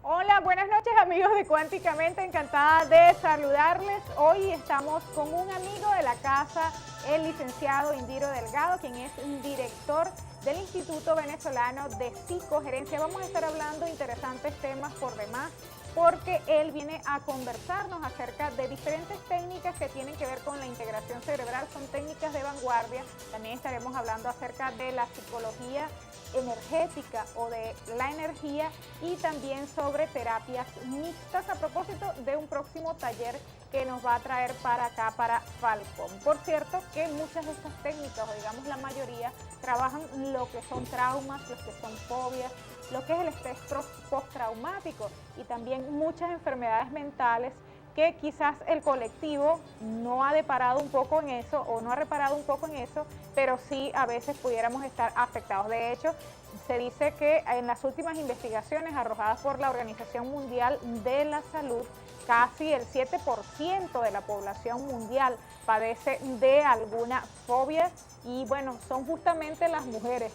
Hola, buenas noches amigos de Cuánticamente, encantada de saludarles. Hoy estamos con un amigo de la casa, el licenciado Indiro Delgado, quien es un director del Instituto Venezolano de Psicogerencia. Vamos a estar hablando de interesantes temas por demás, porque él viene a conversarnos acerca de diferentes técnicas que tienen que ver con la integración cerebral, son técnicas de vanguardia. También estaremos hablando acerca de la psicología energética o de la energía y también sobre terapias mixtas a propósito de un próximo taller que nos va a traer para acá, para Falcon. Por cierto que muchas de estas técnicas, o digamos la mayoría, trabajan lo que son traumas, lo que son fobias, lo que es el estrés postraumático y también muchas enfermedades mentales que quizás el colectivo no ha deparado un poco en eso o no ha reparado un poco en eso, pero sí a veces pudiéramos estar afectados. De hecho, se dice que en las últimas investigaciones arrojadas por la Organización Mundial de la Salud, casi el 7% de la población mundial padece de alguna fobia y bueno, son justamente las mujeres.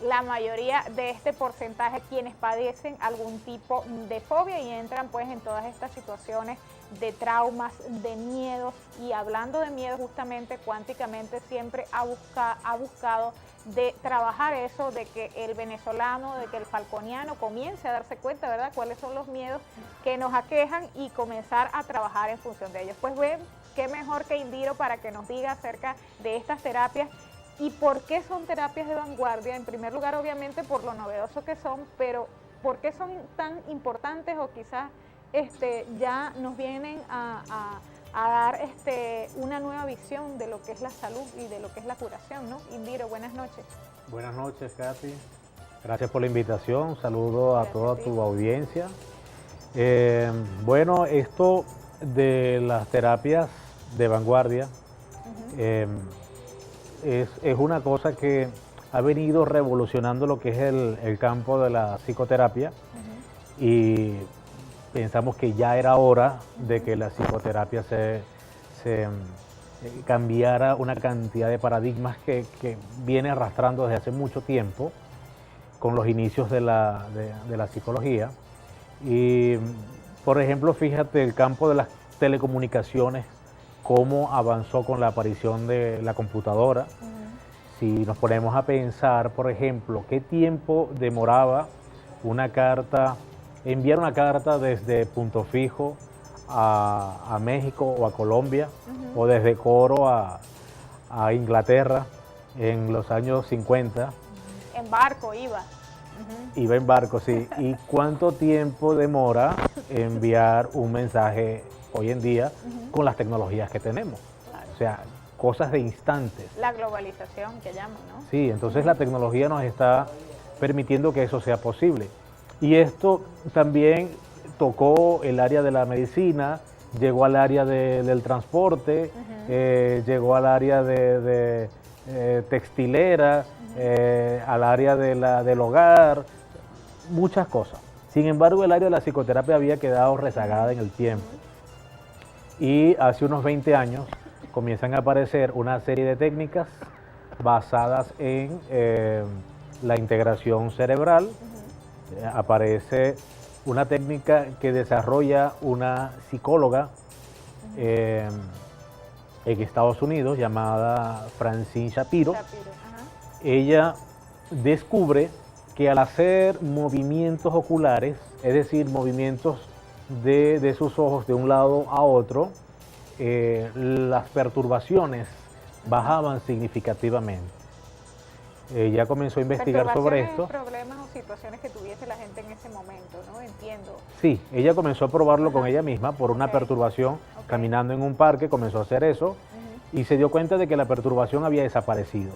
La mayoría de este porcentaje quienes padecen algún tipo de fobia y entran pues en todas estas situaciones de traumas, de miedos. Y hablando de miedo, justamente Cuánticamente siempre ha buscado de trabajar eso, de que el venezolano, de que el falconiano comience a darse cuenta, ¿verdad?, cuáles son los miedos que nos aquejan y comenzar a trabajar en función de ellos. Pues ven, qué mejor que Indiro para que nos diga acerca de estas terapias. ¿Y por qué son terapias de vanguardia? En primer lugar, obviamente, por lo novedoso que son, pero ¿por qué son tan importantes o quizás ya nos vienen a dar una nueva visión de lo que es la salud y de lo que es la curación, ¿no? Indiro, buenas noches. Buenas noches, Katy. Gracias por la invitación. Saludo a toda tu audiencia. Bueno, esto de las terapias de vanguardia es una cosa que ha venido revolucionando lo que es el campo de la psicoterapia y pensamos que ya era hora de que la psicoterapia se cambiara una cantidad de paradigmas que viene arrastrando desde hace mucho tiempo con los inicios de la psicología. Y, por ejemplo, fíjate el campo de las telecomunicaciones, cómo avanzó con la aparición de la computadora. Si nos ponemos a pensar, por ejemplo, qué tiempo demoraba enviar una carta desde Punto Fijo a México o a Colombia, o desde Coro a Inglaterra en los años 50. En barco iba. Iba en barco, sí. ¿Y cuánto tiempo demora enviar un mensaje hoy en día con las tecnologías que tenemos? Claro. O sea, cosas de instantes. La globalización que llaman, ¿no? Sí, entonces la tecnología nos está permitiendo que eso sea posible. Y esto también tocó el área de la medicina, llegó al área del transporte, llegó al área de textilera, al área del hogar, muchas cosas. Sin embargo, el área de la psicoterapia había quedado rezagada en el tiempo. Y hace unos 20 años comienzan a aparecer una serie de técnicas basadas en la integración cerebral. Aparece una técnica que desarrolla una psicóloga en Estados Unidos llamada Francine Shapiro. Ella descubre que al hacer movimientos oculares, es decir, movimientos de sus ojos de un lado a otro, las perturbaciones bajaban significativamente. Ella comenzó a investigar sobre esto. Problemas o situaciones que tuviese la gente en ese momento, ¿no? Entiendo. Sí, ella comenzó a probarlo con ella misma por una perturbación. Caminando en un parque comenzó a hacer eso y se dio cuenta de que la perturbación había desaparecido.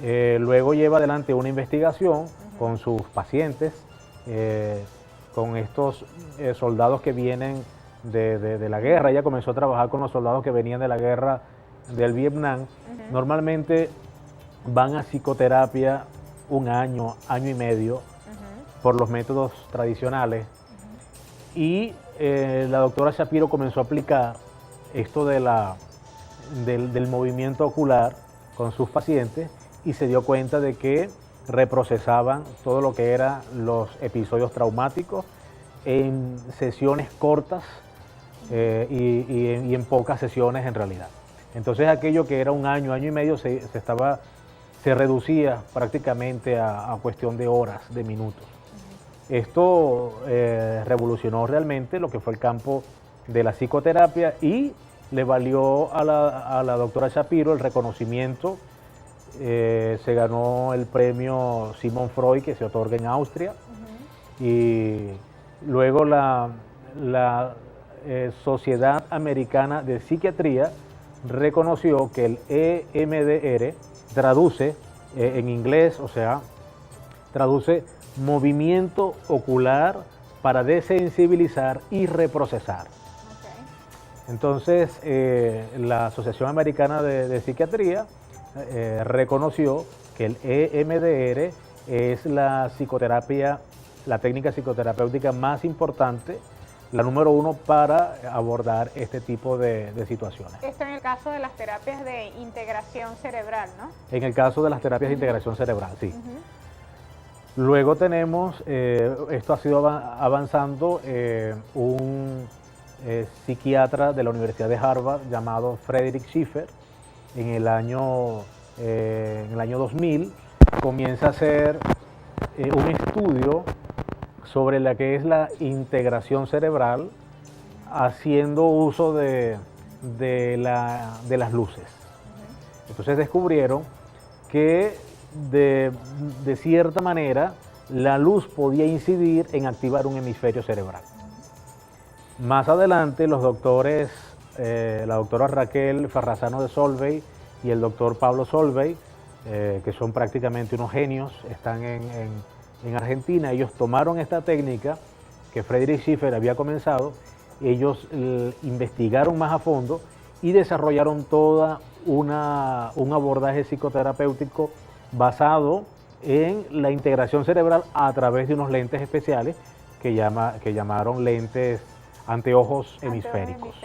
Luego lleva adelante una investigación con sus pacientes, con estos soldados que vienen de la guerra. Ella comenzó a trabajar con los soldados que venían de la guerra del Vietnam. Normalmente van a psicoterapia un año, año y medio, por los métodos tradicionales. Y la doctora Shapiro comenzó a aplicar esto del movimiento ocular con sus pacientes y se dio cuenta de que reprocesaban todo lo que eran los episodios traumáticos en sesiones cortas y en pocas sesiones en realidad. Entonces aquello que era un año, año y medio se reducía prácticamente a cuestión de horas, de minutos. Esto revolucionó realmente lo que fue el campo de la psicoterapia y le valió a la doctora Shapiro el reconocimiento. Se ganó el premio Sigmund Freud, que se otorga en Austria, y luego la Sociedad Americana de Psiquiatría reconoció que el EMDR traduce en inglés, o sea, traduce movimiento ocular para desensibilizar y reprocesar. Entonces, la Asociación Americana de Psiquiatría reconoció que el EMDR es la psicoterapia, la técnica psicoterapéutica más importante, la número 1 para abordar este tipo de situaciones. Esto en el caso de las terapias de integración cerebral, ¿no? En el caso de las terapias de integración cerebral, sí. Luego tenemos, esto ha sido avanzando, un psiquiatra de la Universidad de Harvard llamado Frederick Schiffer, en el año 2000, comienza a hacer un estudio sobre la que es la integración cerebral, haciendo uso de las luces. Entonces descubrieron que de cierta manera la luz podía incidir en activar un hemisferio cerebral. Más adelante los doctores, la doctora Raquel Ferrazano de Solvay y el doctor Pablo Solvay, que son prácticamente unos genios, están en Argentina. Ellos tomaron esta técnica que Friedrich Schiffer había comenzado, ellos investigaron más a fondo y desarrollaron toda un abordaje psicoterapéutico basado en la integración cerebral a través de unos lentes especiales que llamaron lentes anteojos hemisféricos.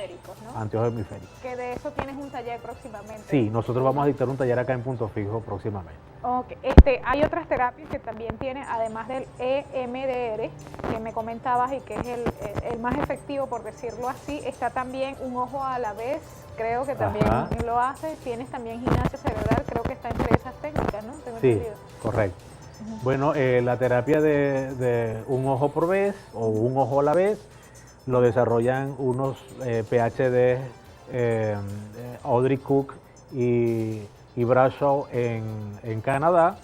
¿No? Anteojos hemisféricos. Que de eso tienes un taller próximamente. Sí, nosotros vamos a dictar un taller acá en Punto Fijo próximamente. Okay. Hay otras terapias que también tiene, además del EMDR, que me comentabas y que es el más efectivo, por decirlo así. Está también un ojo a la vez, creo que también lo hace. Tienes también gimnasia cerebral, creo que está entre esas técnicas, ¿no? ¿Tengo sí, entendido? Correcto. Bueno, la terapia de un ojo por vez o un ojo a la vez lo desarrollan unos PhD, Audrey Cook y Bradshaw en Canadá,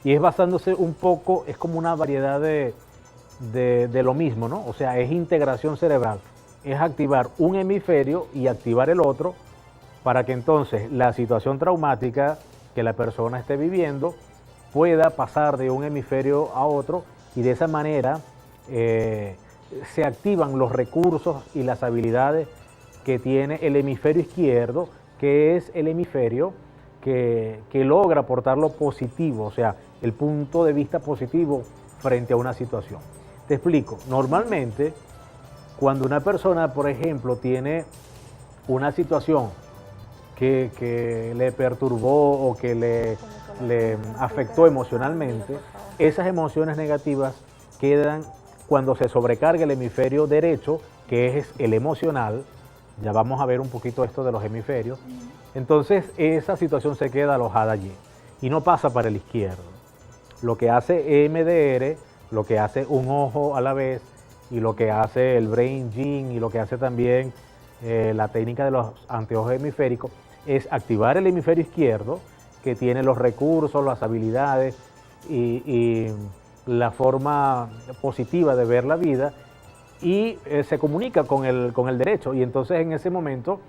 y es basándose un poco, es como una variedad de lo mismo, ¿no? O sea, es integración cerebral, es activar un hemisferio y activar el otro para que entonces la situación traumática que la persona esté viviendo pueda pasar de un hemisferio a otro, y de esa manera se activan los recursos y las habilidades que tiene el hemisferio izquierdo, que es el hemisferio que logra aportar lo positivo, o sea, el punto de vista positivo frente a una situación. Te explico, normalmente cuando una persona, por ejemplo, tiene una situación que le perturbó o que le afectó emocionalmente, esas emociones negativas quedan cuando se sobrecarga el hemisferio derecho, que es el emocional. Ya vamos a ver un poquito esto de los hemisferios. Entonces esa situación se queda alojada allí y no pasa para el izquierdo. Lo que hace EMDR, lo que hace un ojo a la vez, y lo que hace el Brain Gene, y lo que hace también la técnica de los anteojos hemisféricos, es activar el hemisferio izquierdo, que tiene los recursos, las habilidades y la forma positiva de ver la vida, y se comunica con el derecho, y entonces en ese momento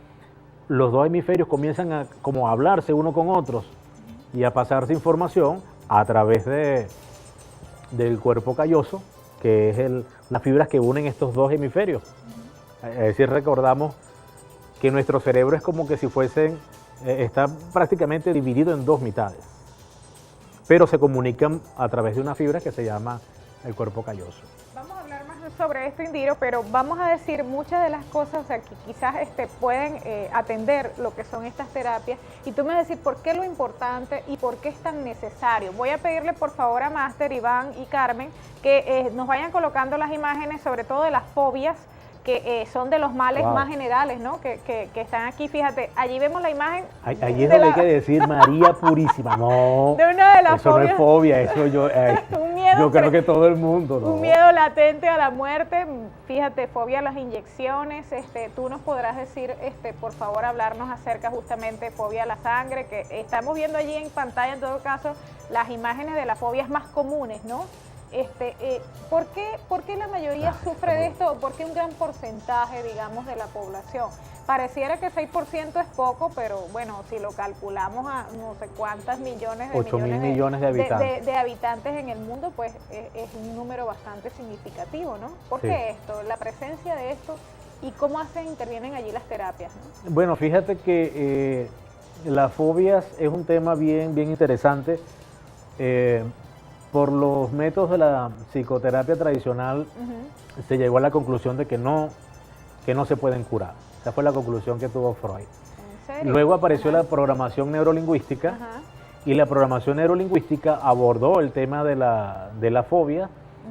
los dos hemisferios comienzan a como a hablarse uno con otros y a pasarse información a través del cuerpo calloso, que es las fibras que unen estos dos hemisferios. Es decir, recordamos que nuestro cerebro es como que si está prácticamente dividido en dos mitades, pero se comunican a través de una fibra que se llama el cuerpo calloso. Vamos a hablar más de sobre esto, Indiro, pero vamos a decir muchas de las cosas, o sea, que quizás pueden atender lo que son estas terapias, y tú me vas a decir por qué lo importante y por qué es tan necesario. Voy a pedirle por favor a Máster, Iván y Carmen que nos vayan colocando las imágenes, sobre todo de las fobias, que son de los males más generales, ¿no? Que están aquí, fíjate, allí vemos la imagen. Allí es donde hay que decir María Purísima, no, de una de las eso fobias, no es fobia, eso un miedo, yo creo que todo el mundo, ¿no? Un miedo latente a la muerte, fíjate, fobia a las inyecciones, tú nos podrás decir, por favor, hablarnos acerca justamente de fobia a la sangre, que estamos viendo allí en pantalla, en todo caso, las imágenes de las fobias más comunes, ¿no? ¿Por qué la mayoría sufre de esto? ¿O por qué un gran porcentaje, digamos, de la población? Pareciera que 6% es poco, pero bueno, si lo calculamos a no sé cuántas millones de 8.000 millones de habitantes. De habitantes en el mundo, pues es un número bastante significativo, ¿no? ¿Por qué esto? La presencia de esto y cómo intervienen allí las terapias, ¿no? Bueno, fíjate que las fobias es un tema bien interesante. Por los métodos de la psicoterapia tradicional se llegó a la conclusión de que no se pueden curar. Esa fue la conclusión que tuvo Freud. ¿En serio? Luego apareció la programación neurolingüística y la programación neurolingüística abordó el tema de la fobia,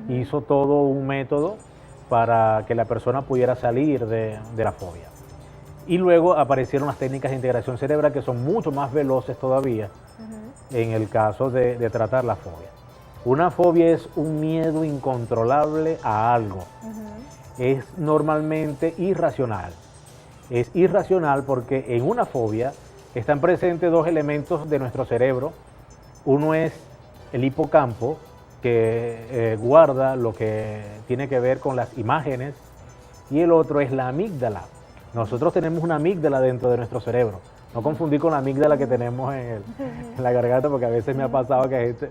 hizo todo un método para que la persona pudiera salir de la fobia. Y luego aparecieron las técnicas de integración cerebral que son mucho más veloces todavía en el caso de tratar la fobia. Una fobia es un miedo incontrolable a algo. Es normalmente irracional. Es irracional porque en una fobia están presentes dos elementos de nuestro cerebro. Uno es el hipocampo, que guarda lo que tiene que ver con las imágenes, y el otro es la amígdala. Nosotros tenemos una amígdala dentro de nuestro cerebro. No confundir con la amígdala que tenemos en la garganta, porque a veces me ha pasado que hay gente...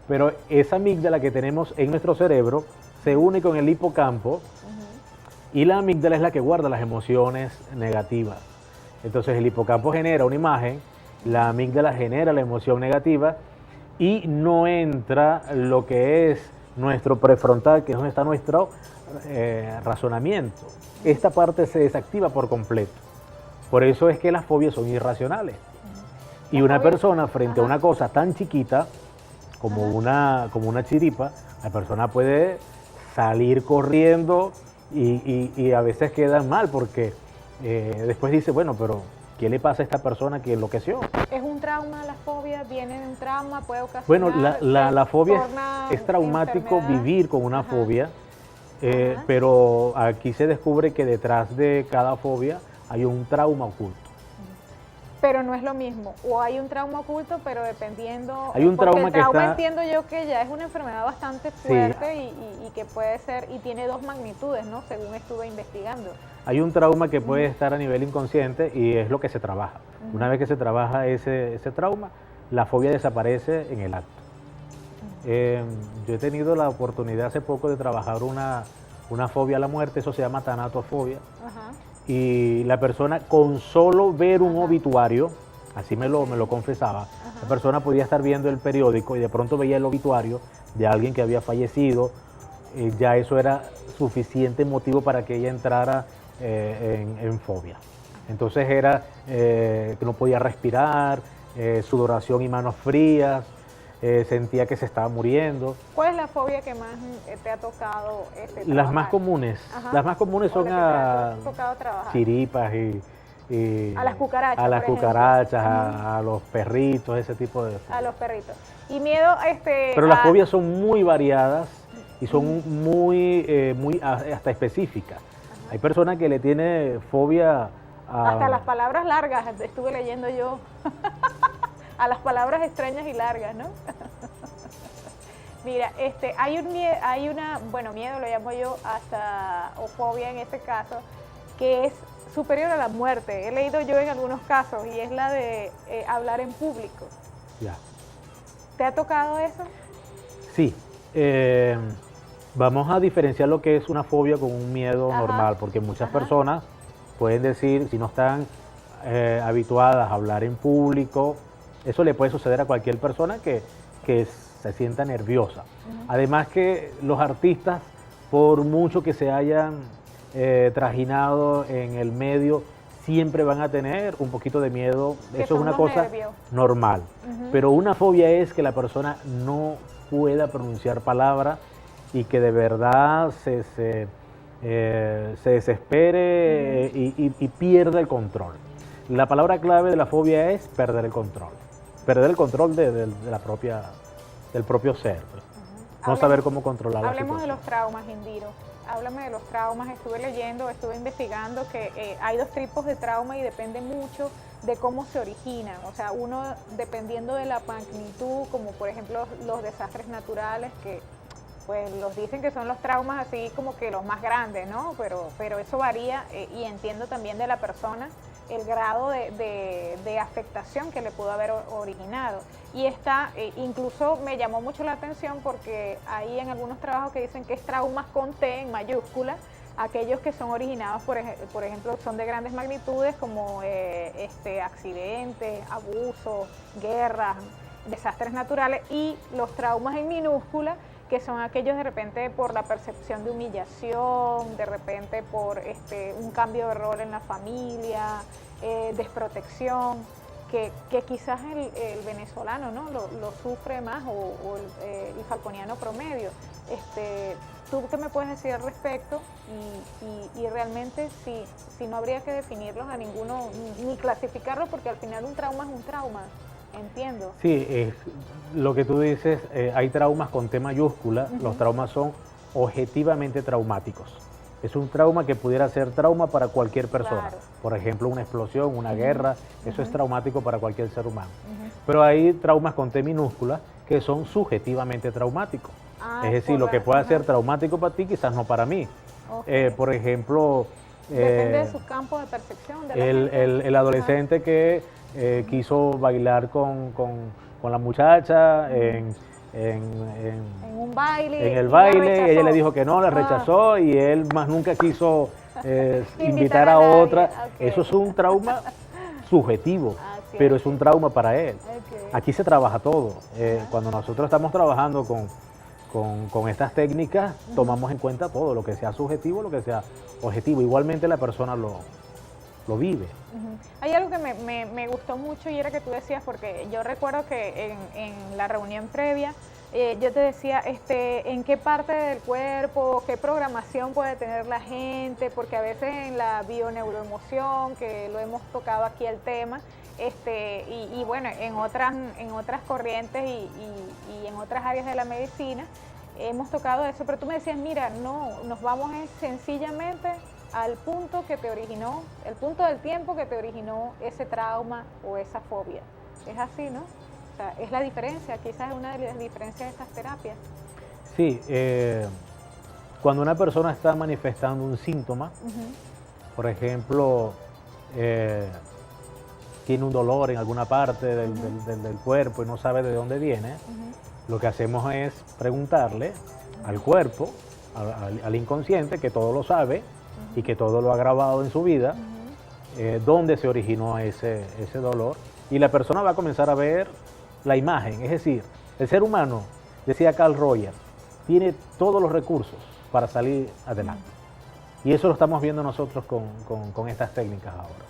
Pero esa amígdala que tenemos en nuestro cerebro se une con el hipocampo y la amígdala es la que guarda las emociones negativas. Entonces el hipocampo genera una imagen, la amígdala genera la emoción negativa y no entra lo que es nuestro prefrontal, que es donde está nuestro razonamiento. Esta parte se desactiva por completo. Por eso es que las fobias son irracionales. Y una persona frente a una cosa tan chiquita como una chiripa, la persona puede salir corriendo y a veces queda mal porque después dice, bueno, pero ¿qué le pasa a esta persona que enloqueció? ¿Es un trauma la fobia? ¿Viene de un trauma? ¿Puede ocasionar? Bueno, la fobia es traumático enfermedad. Vivir con una fobia, pero aquí se descubre que detrás de cada fobia hay un trauma oculto. Pero no es lo mismo, o hay un trauma oculto, pero dependiendo... Hay un trauma el trauma que está... entiendo yo que ya es una enfermedad bastante fuerte y que puede ser, y tiene dos magnitudes, ¿no? Según estuve investigando. Hay un trauma que puede estar a nivel inconsciente y es lo que se trabaja. Una vez que se trabaja ese trauma, la fobia desaparece en el acto. Yo he tenido la oportunidad hace poco de trabajar una fobia a la muerte, eso se llama tanatofobia. Y la persona con solo ver un obituario, así me lo confesaba, la persona podía estar viendo el periódico y de pronto veía el obituario de alguien que había fallecido, ya eso era suficiente motivo para que ella entrara en fobia. Entonces era que no podía respirar, sudoración y manos frías, sentía que se estaba muriendo. ¿Cuál es la fobia que más te ha tocado Las más comunes. Las más comunes son a chiripas y a las cucarachas. A las cucarachas, a los perritos, ese tipo de fobias. A los perritos. Y miedo Pero las fobias son muy variadas y son muy hasta específicas. Hay personas que le tienen fobia a... Hasta las palabras largas, estuve leyendo yo. A las palabras extrañas y largas, ¿no? Mira, hay una, bueno, miedo lo llamo yo, o fobia en este caso, que es superior a la muerte. He leído yo en algunos casos y es la de hablar en público. Ya. ¿Te ha tocado eso? Sí. Vamos a diferenciar lo que es una fobia con un miedo normal, porque muchas personas pueden decir, si no están habituadas a hablar en público, eso le puede suceder a cualquier persona que se sienta nerviosa. Además que los artistas por mucho que se hayan trajinado en el medio, siempre van a tener un poquito de miedo. Eso es una cosa normal. Pero una fobia es que la persona no pueda pronunciar palabras y que de verdad se desespere y pierda el control. La palabra clave de la fobia es perder el control. Perder el control del propio ser. Pues. No saber cómo controlar la situación. Hablemos de los traumas, Indiro. Háblame de los traumas. Estuve leyendo, estuve investigando que hay dos tipos de trauma y depende mucho de cómo se originan. O sea, uno dependiendo de la magnitud, como por ejemplo los desastres naturales, que pues los dicen que son los traumas así como que los más grandes, ¿no? Pero eso varía y entiendo también de la persona el grado de afectación que le pudo haber originado. Y incluso me llamó mucho la atención porque hay en algunos trabajos que dicen que es traumas con T en mayúscula, aquellos que son originados, por ejemplo, son de grandes magnitudes como accidentes, abusos, guerras, desastres naturales, y los traumas en minúscula, que son aquellos de repente por la percepción de humillación, de repente por un cambio de rol en la familia, desprotección, que quizás el venezolano, ¿no? lo sufre más, o el falconiano promedio. ¿Tú qué me puedes decir al respecto? Y realmente si no habría que definirlos a ninguno, ni clasificarlos, porque al final un trauma es un trauma. Entiendo. Sí, lo que tú dices, hay traumas con T mayúscula. Los traumas son objetivamente traumáticos. Es un trauma que pudiera ser trauma para cualquier persona. Claro. Por ejemplo, una explosión, una guerra, eso es traumático para cualquier ser humano. Pero hay traumas con T minúscula que son subjetivamente traumáticos. Es decir, lo que pueda ser traumático para ti, quizás no para mí. Okay. Por ejemplo... depende de sus campos de percepción. El adolescente que quiso bailar con la muchacha en un baile. En el baile, ella le dijo que no, la rechazó y él más nunca quiso invitar a otra. Okay. Eso es un trauma subjetivo, pero es un trauma para él. Okay. Aquí se trabaja todo. Cuando nosotros estamos trabajando con estas técnicas, tomamos en cuenta todo, lo que sea subjetivo, lo que sea objetivo. Igualmente la persona lo vive. Hay algo que me gustó mucho y era que tú decías, porque yo recuerdo que en la reunión previa yo te decía en qué parte del cuerpo, qué programación puede tener la gente, porque a veces en la bioneuroemoción, que lo hemos tocado aquí el tema, y bueno, en otras corrientes y en otras áreas de la medicina hemos tocado eso, pero tú me decías, mira, no, nos vamos sencillamente al punto que te originó, el punto del tiempo que te originó ese trauma o esa fobia. Es así, ¿no? O sea, es la diferencia, quizás es una de las diferencias de estas terapias. Sí, cuando una persona está manifestando un síntoma, por ejemplo, tiene un dolor en alguna parte del cuerpo y no sabe de dónde viene, lo que hacemos es preguntarle al cuerpo, al inconsciente, que todo lo sabe, y que todo lo ha grabado en su vida, dónde se originó ese dolor, y la persona va a comenzar a ver la imagen. Es decir, el ser humano, decía Carl Rogers, tiene todos los recursos para salir adelante. Y eso lo estamos viendo nosotros con estas técnicas ahora.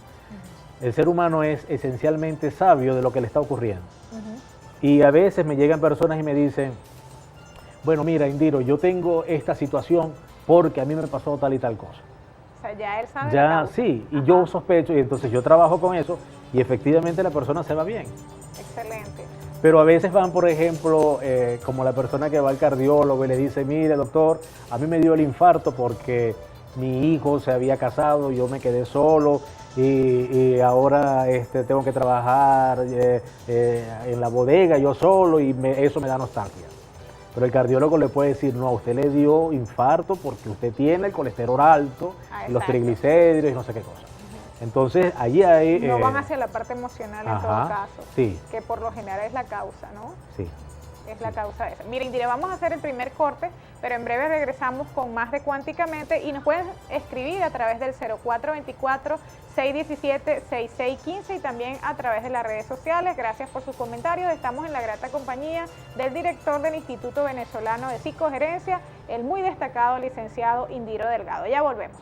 El ser humano es esencialmente sabio de lo que le está ocurriendo. Y a veces me llegan personas y me dicen, bueno, mira, Indiro, yo tengo esta situación porque a mí me pasó tal y tal cosa. O sea, ya él sabe. Ya, sí, y yo sospecho, y entonces yo trabajo con eso, y efectivamente la persona se va bien. Excelente. Pero a veces van, por ejemplo, como la persona que va al cardiólogo y le dice, mire, doctor, a mí me dio el infarto porque mi hijo se había casado, yo me quedé solo, y ahora tengo que trabajar en la bodega yo solo, y eso me da nostalgia. Pero el cardiólogo le puede decir, no, a usted le dio infarto porque usted tiene el colesterol alto, los triglicéridos y no sé qué cosa. Entonces, allí hay... No van hacia la parte emocional en todo caso, sí. Que por lo general es la causa, ¿no? Sí. es la causa de eso. Mira, Indira, vamos a hacer el primer corte, pero en breve regresamos con más de Cuánticamente y nos pueden escribir a través del 0424-617-6615 y también a través de las redes sociales. Gracias por sus comentarios. Estamos en la grata compañía del director del Instituto Venezolano de Psicogerencia, el muy destacado licenciado Indiro Delgado. Ya volvemos.